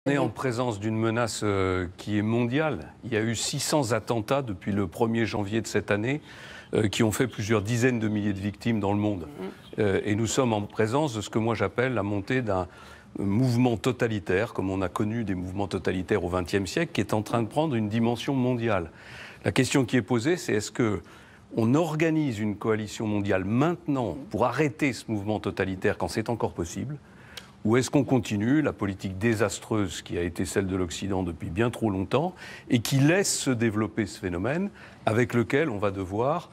On est en présence d'une menace qui est mondiale. Il y a eu 600 attentats depuis le 1er janvier de cette année qui ont fait plusieurs dizaines de milliers de victimes dans le monde. Et nous sommes en présence de ce que moi j'appelle la montée d'un mouvement totalitaire, comme on a connu des mouvements totalitaires au XXe siècle, qui est en train de prendre une dimension mondiale. La question qui est posée, c'est est-ce qu'on organise une coalition mondiale maintenant pour arrêter ce mouvement totalitaire quand c'est encore possible ? Ou est-ce qu'on continue la politique désastreuse qui a été celle de l'Occident depuis bien trop longtemps et qui laisse se développer ce phénomène avec lequel on va devoir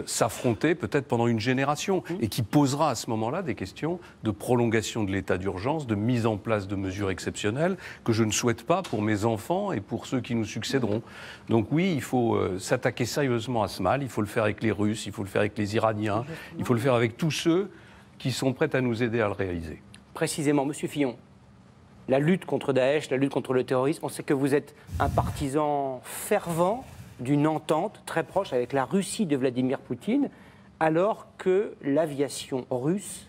s'affronter peut-être pendant une génération et qui posera à ce moment-là des questions de prolongation de l'état d'urgence, de mise en place de mesures exceptionnelles que je ne souhaite pas pour mes enfants et pour ceux qui nous succéderont. Donc oui, il faut s'attaquer sérieusement à ce mal, il faut le faire avec les Russes, il faut le faire avec les Iraniens, il faut le faire avec tous ceux qui sont prêts à nous aider à le réaliser. Précisément, Monsieur Fillon, la lutte contre Daesh, la lutte contre le terrorisme, on sait que vous êtes un partisan fervent d'une entente très proche avec la Russie de Vladimir Poutine, alors que l'aviation russe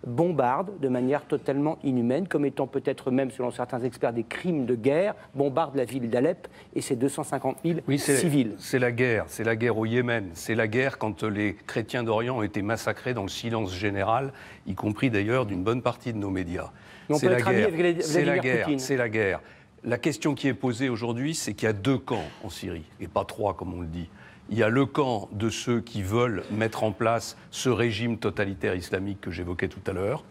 bombarde de manière totalement inhumaine, comme étant peut-être même, selon certains experts, des crimes de guerre, bombarde la ville d'Alep et ses 250 000 civils. C'est la guerre au Yémen, c'est la guerre quand les chrétiens d'Orient ont été massacrés dans le silence général, y compris d'ailleurs d'une bonne partie de nos médias. C'est la guerre, c'est la guerre. La question qui est posée aujourd'hui, c'est qu'il y a deux camps en Syrie, et pas trois comme on le dit. Il y a le camp de ceux qui veulent mettre en place ce régime totalitaire islamique que j'évoquais tout à l'heure,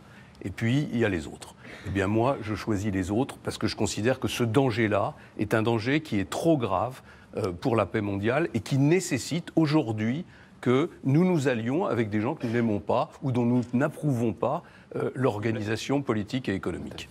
et puis il y a les autres. Eh bien moi, je choisis les autres parce que je considère que ce danger-là est un danger qui est trop grave pour la paix mondiale et qui nécessite aujourd'hui que nous nous allions avec des gens que nous n'aimons pas ou dont nous n'approuvons pas l'organisation politique et économique.